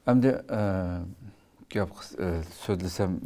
Hem de gap sözlesem,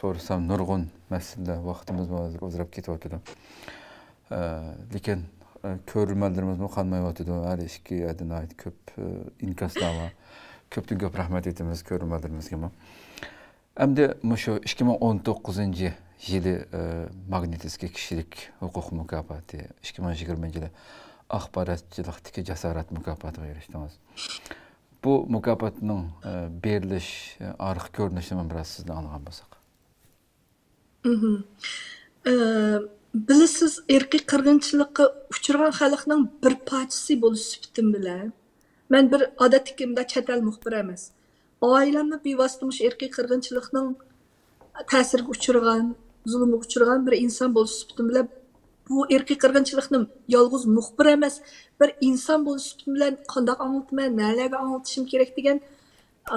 sorsam nurgun mesele vaktimiz var, uzarıp gidiyordu. Lekin körülmelerimiz mi kalmıyordu. Her işki adına ait köp inkasnama, köptün köp rahmet etimiz körülmelerimiz gibi. Hem de şu 2019 yılı magnetiski kişilik hukuk mükafatı, 2020 yılı axbaratçılıktaki cesaret mükafatı yarıştınız. Bu mükafatının beriliş, arıq görünüşünü biraz sizden anlayan bolsak. Bilisiz, erkek qırğınçılıqqa uçurgan xalqның bir parçası boluş sübütüm bilen. Men bir adatikimde çetel muxbir emas. Ailemde bevosita mush erkek qırğınçılıqның ta'siriga uçurgan, zulmga uçurgan bir insan boluş sübütüm bilen bu erkek qırğınçılıqni yalğız muxbir emas, bir insan boluş sübütüm bilen qandaq anlatman, nälerge anlatışım kerek degan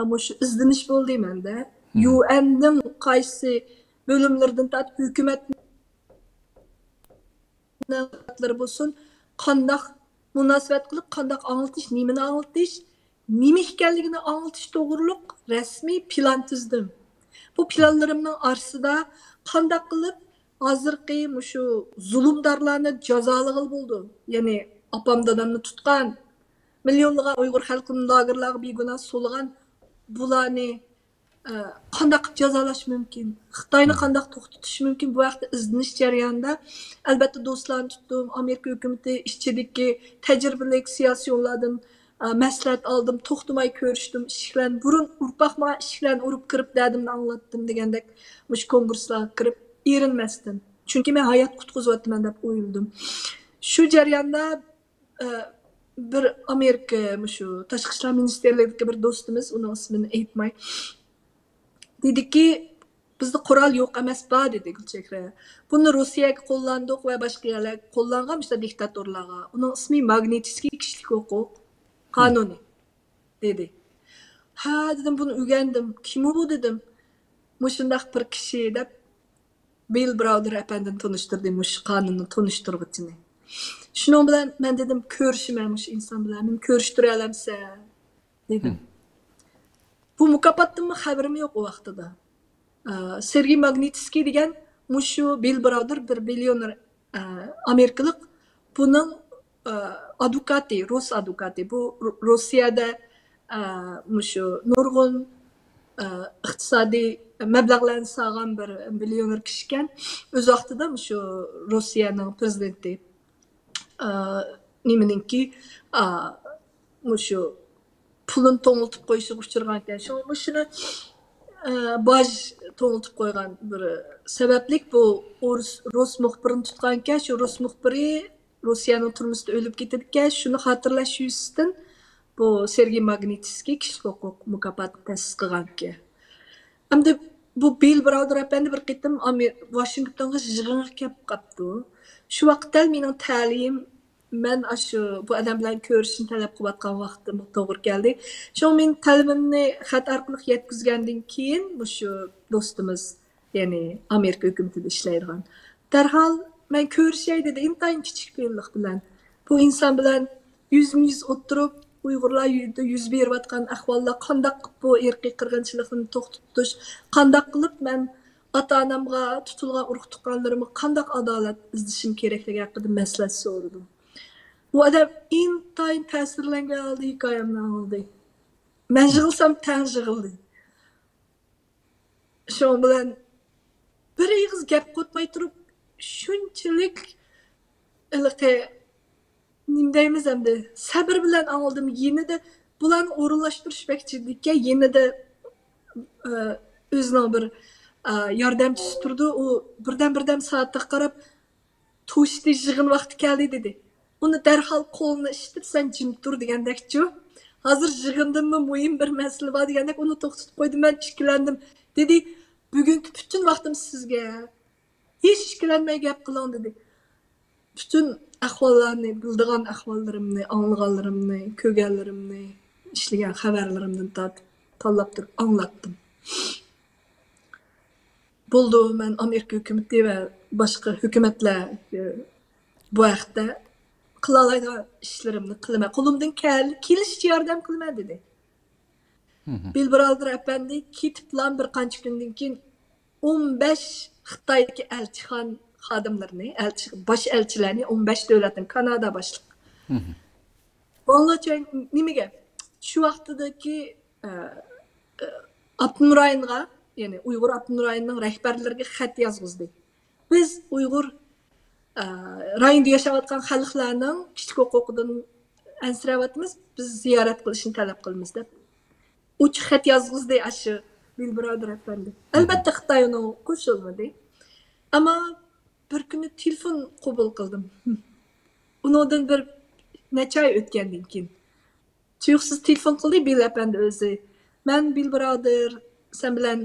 mush izdeniş boldy mende. UN'ning qaysi bölümlerden tat hükümet naqatları bolsun, qandaq münasibet qılıp, qandaq anlatış, nimeni anlatış, nime ekanligini anlatış to'g'riliq rasmiy plan tuzdim. Bu planlarımның arsida qandaq qılıp hozirgi mushu zulmdorlarni jazolag'il bo'ldi. Ya'ni apam dadamni tutgan, millionlagan Uyg'ur xalqini lagerlarga begunoh so'lgan bularni qandaq jazolash mumkin? Xitoyni qandaq to'xtatish mumkin? Bu haqda izlanish jarayonida albatta do'stlarni tutdim. Amerika hukumati ichidagi tajribali siyosiyonlardan maslahat aldım, to'xtamay ko'rishdim, ishlarni burun urpaqma ishlarni urib kirib dadimni anglatdim degandek mush kongresslarga kirib erinmasdim. Chunki men hayot qutqizyapman deb o'yladim. Shu jarayonda bir Amerika mushu tashqi ishlar ministerligidagi bir do'stimiz, uning ismini aytmay, dediki bizde kural yok emas ba dedi Gulchehra. Bunu Rusiyaga qo'llandik va boshqa yerlarga qo'llangan işte diktatorlarga. Uning ismi Magnitskiy kishilik huquq qonuni dedi. Ha dedim, bunu o'rgandim. Kim bu dedim. Mushundaq bir kishi deb Bill Browder efendini tanıştırdı, mush qonunni tanıştırgıchini. Shuning bilan men dedim, ko'rishiman mush inson bilan, men ko'rishtira olamsa dedim. Bu mukofotdan xabarim yo'q o vaqtida. Sergey Magnitsky degan mushu Bill Browder bir millioner Amerikalik, bunun advokati, Rus advokati. Bu Rossiyada mushu nurg'un iqtisodiy mablag'larni sog'an bir millioner kishi ekan. O'z vaqtida mushu Rossiyaning prezidenti nimaninki mushu pulun to'ngiltib qo'yishiga uchirgan ekan. Shuni baj to'ngiltib qo'ygan bir sabablik bu Rus muxbirini tutgan ekan. Shu Rus muxbiri Rossiyaning turmusida o'lib ketdi ekan. Shuni xotirlash yuzasidan bu Sergey Magnitsky kishilik huquq mukofotini ta'sis qilgan ekan. Hamda bu Bill Browder efendi bir qitim Washingtonga yig'inga kelib qolibdi. Shu vaqtda mening ta'lim, men shu bu odam bilan ko'rishni talab qilayotgan vaqtim to'g'ri keldi. Shu men ta'limimni xat orqali yetkazgandan keyin shu do'stimiz, ya'ni Amerika hukumatida ishlaydigan, darhol men ko'rishay dedi, intayin kichik fe'llik bilan. Bu inson bilan yuzma-yuz o'tirib, Uyg'urlar yuz berayotgan ahvollar, qandaq bu erkak qirg'inchilikni to'xtatish, qandaq qilib men ota-onamga tutilgan urug' tuqqanlarimga qandaq adolat izlashim kerakligi haqida maslahat so'radim. Bu adam intayin ta'sirlangan holda hikoyamni oldi. Men yig'ilsam tang yig'ildi. Shu bilan bir ig'iz gap qotmay turib, shunchalik iliqi nim deymiz hamda sabr bilan oldim. Yenida bularni o'rinlashtirish bekchidikka yenida o'zining bir yordamchisi turdi. U birdan soatga qarab, to'shdi, yig'in vaqti keldi dedi. Uni darhol qo'lini ishitib, sen jim tur degandek-chu. Hozir yig'indimmi muhim bir masala bor degandek uni to'xtatib qo'ydim. Men ishkilandim. Dedi, bugungi butun vaqtim sizga. Hech ishkilanmay gap qiling dedi. Bütün ahvollarni, bildigan ahvollarimni, anglaganlarimni, ko'rganlarimni, ishlagan xabarlarimdan tanlab turib anglatdim. Bo'ldi, men Amerika hukumati va boshqa hukumatlar bu haqda qila oladigan ishlarimni qilaman. Qo'limdan kelishicha yordam qilaman dedi. Bilbraldır efendi kitiplan bir qancha kundan keyin 15 Xitoydagi elchixon xodimlarini, bosh elchilarni 15 davlatning Kanada boshliq. Vallahi nimaga? Shu vaqtidagi Abdunur rayonga, ya'ni Uyg'ur Abdunur rayonining rahbarlariga xat yozg'izdi. Biz Uyg'ur rayonda yashayotgan xalqlarning kishilik huquqidan ansirayapmiz, biz ziyorat qilishni talab qilamiz deb. Uch xat yozg'izdi shu Bilbraldir efendi. Albatta Xitoy uni qo'shilmadi. Ammo bir kuni telefon qabul qildim. Undan bir necha oy o'tgandan keyin tuyuqsiz telefon qildi Bil efendi o'zi. Men Bilbraldir sen bilan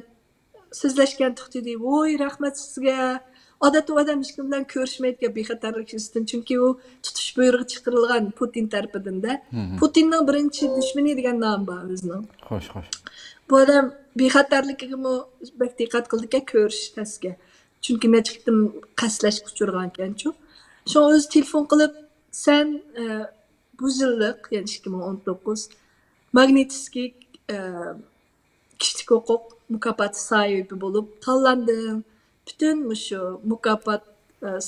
so'zlashgan dedi. Voy, rahmat sizga. Odatda odam hech kim bilan ko'rishmaydigan bexatarlik hisdan, chunki u tutish buyrug'i chiqarilgan Putin tarafidan-da. Putinning birinchi dushmani degan nom bor o'zining. Xo'sh, xo'sh. Bu odam bexatarligiga bak diqqat qildi-ku ko'rish tasga. Chunki necha qitim qaslashga uchragan ekan-ku. Shu o'zi telefon qilib, sen bu yillik, ya'ni 2019 Magnitskiy kishilik huquq mukofoti sohibi bo'lib tanlandim. Bütün şu mukofot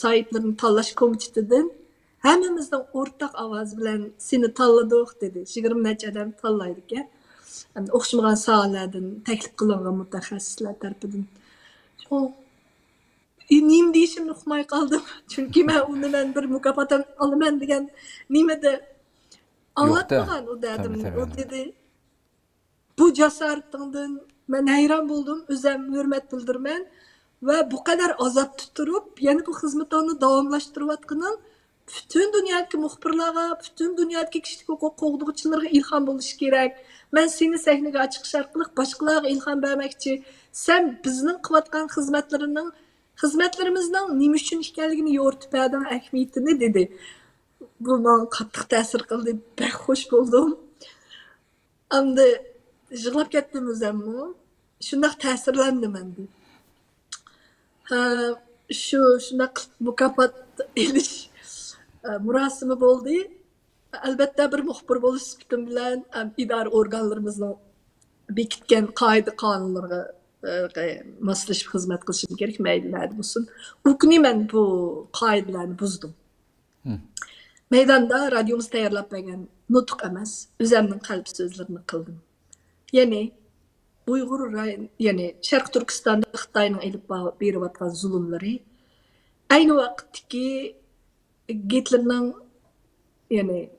sahiplerini tanlash komitetidan hammamizdan o'rtaq ovoz bilan seni tanladik dedi. 20 necha odam tanlaydi ekan. O'xshamagan sohalardan taklif qilingan mutaxassislar tarafidan. Nim deyishimni uqmay qoldim. Chunki men undan bir mukofot olaman degan nimada anlatmagan u dedim. O dedi bu jasoratingdan men hayron bo'ldim, o'zim hurmat bildirman. Ve bu kadar azap tuturup, yani bu hizmetlerini davamlaştırıvatkanın bütün dünyadaki muhbirlara, bütün dünyadaki kişilik hukuk qoğduqçılarına ilham buluş gerek. Ben seni sahnege açık şarkılık başkalarına ilham vermekçi. Sen bizning qilayotgan hizmetlerimizden nima uchun ekanligini yo'ritib bergan ahamiyatini dedi. Bu bana qattiq ta'sir qildi. Ben hoş buldum. Endi yig'lab ketdim o'zimmi. Shunday ta'sirlandim endi. Şuna mukofot ilish murosimi bo'ldi. Albatta bir muxbir bo'lish suhbatim bilan idora organlarimizning bekitgan qoida qonunlarga moslashib xizmat qilishim kerak, mayli nima bo'lsin. U kuni men bu qoidalarni buzdim. Maydonda radiomiz tayyorlab bergan nutq emas, o'zimning qalb so'zlarini qildim. Ya'ni Uyghur yani Şarkı Türkistan'da Xitoyning elib berayotgan zulmlari aynı vaqtdagi Gitlerning yani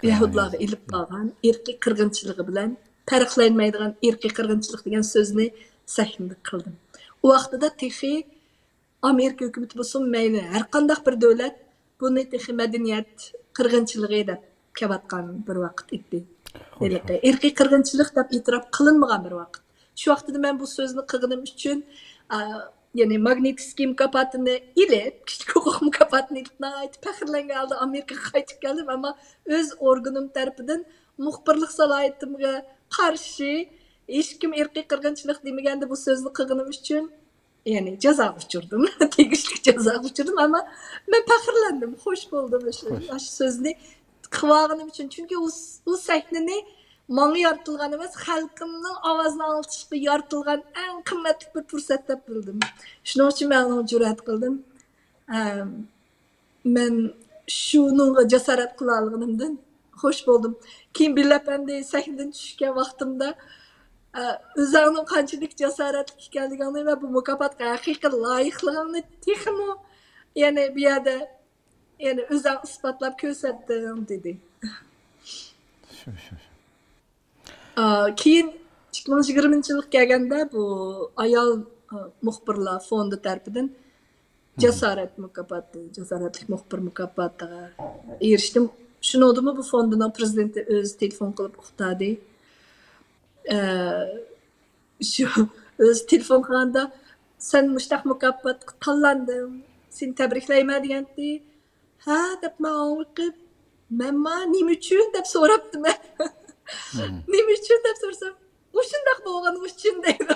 Yahudlarga elib borgan irqiy qirg'inchiligi bilan farqlanmaydigan irqiy qirg'inchilik degan so'zni sahnada qildim. U vaqtida texi Amerika hukumati bo'lsin, mayli har qanday bir davlat buni texi madaniyat qirg'inchiligi deb kelayotgan bir vaqt edi. Irqiy qirg'inchilik deb e'tirof qilinmagan bir vaqt. Shu vaqtda men bu so'zni qilganim uchun ya'ni Magnitskiy mukofotini ilib, kishilik huquq mukofotini aytib faxrlangan holda Amerikaga qaytib keldim, ammo o'z organim tarafidan muxbirlik salohiyatimga qarshi hech kim irqiy qirg'inchilik demaganda bu so'zni qilganim uchun ya'ni jazoga uchirdim. Tegishli jazoga uchirdim, ammo men faxrlandim, xush bo'ldim shu so'zni qilganim uchun. Chunki u sahnani menga yaratilgan emas, xalqimning ovozini olishga yaratilgan eng qimmatli bir fursat deb bildim. Shuning uchun men uni jur'at qildim. Men shunga jasorat qila olganimdan xush bo'ldim. Keyin Billapandi sahnadan tushgan vaqtimda o'zingning qanchalik jasoratli ekanligingni va bu mukofotga haqiqiy loyiqligingni texmo ya'ni bu yerda yani o'zing isbotlab ko'rsatdim dedi. Shu. Keyin 2020-yilga kelganda bu ayol muxbirlar fondi tarafidan jasorat mukofoti, jasoratli muxbir mukofotiga erishdim. Shunodimi bu fondining prezidenti o'zi telefon qilib uqtadi. Shu o'zi telefon qilganda sen mushtaq mukofotga tanlanding, seni tabriklayman degandi. Ha deb ma'qul menma nima uchun deb so'rabdim. Nima uchun deb so'rasam, o'shundoq bo'lgani uchun deydi.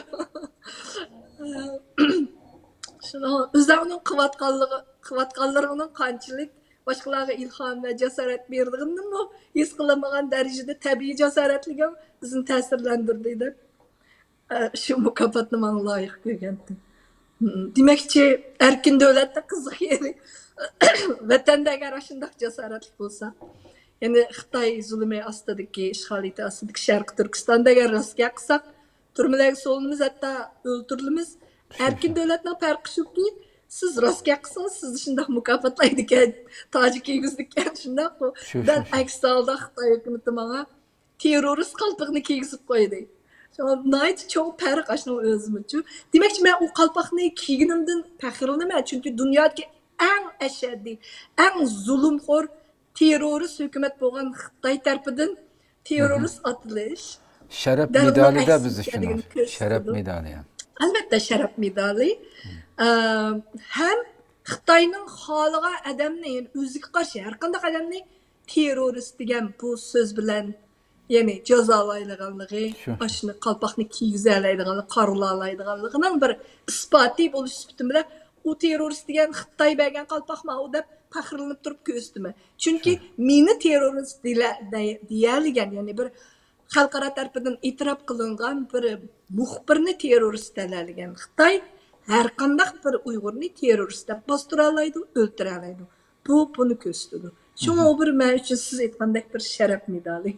Shuni o'zlarining qilayotganlarining qanchalik boshqalarga ilhom va jasorat berdigimni his qilamagan darajada tabiiy jasoratligim bizni ta'sirlantirdi deb shu mukofotni menga loyiq ko'rgandim. Demakchi, erkin davlatda qiziq yeri vatanda agar shundoq jasoratli bo'lsa, ya'ni Xitoy zulmi ostidagi, ishg'oliyati ostidagi Sharqiy Turkistonda agar rostga qilsak, turmalarga solinamiz, hatto o'ltirilamiz. Erkin davlatning farqi shuki, siz rostga qilsangiz, sizni shundoq mukofotlaydi ekan, toji kiygizdikan shundoq. Dan aks holda Xitoy hukumati menga terrorist qalpoqni kiygizib qo'ydi. Nayt çok farq aşno özümüzü. Demek ki ben o qalpoqni kiyginimden faxrlanaman, çünkü dünyadaki en eşeddi, en zulümxor terörist hükümet bo'lgan Xitoy tarafidan terörist atılış. Şərəf medali da biz üçün. Şərəf medali. Albatta şərəf medali. Hem Xitoyning xoliga adamni, o'ziga qarshi har qanday adamni terrorist degan bu so'z bilan yani jazolaydiganligi, ashuni qalpoqni kiygizalaydiganligi, qarulalaydiganligining bir isboti bo'lish sifatida bilan u terrorist degan Xitoy bergan qalpoqma u deb faxrlanib turib ko'zdimi. Chunki meni terrorist deyilgan, ya'ni bir xalqaro tarafidan e'tirof qilingan bir muxbirni terrorist deyilgan Xitoy har qanday bir Uyg'urni terrorist deb bostira oladi, o'ltira oladi. Buni ko'rsatadi. Shunga bir men uchun siz aytgandek bir sharaf medali.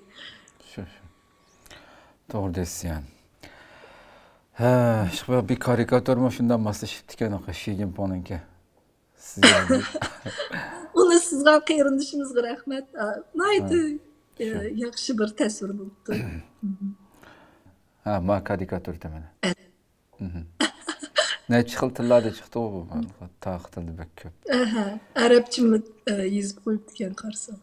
Doğru deysiz yani. Ha, bir karikatür mü şundan maslashibdi-kan, Xi Jinping'ninki. Uni sizga qayrindishimizga rahmat. Naydi yaxshi bir tasvir bo'ldi. Ha, ma karikatür demani. Neçə xil tillarda çıxdı o bu? Tağ tildi bək köp. Arabça mı yazıb qoyub degan qarsam.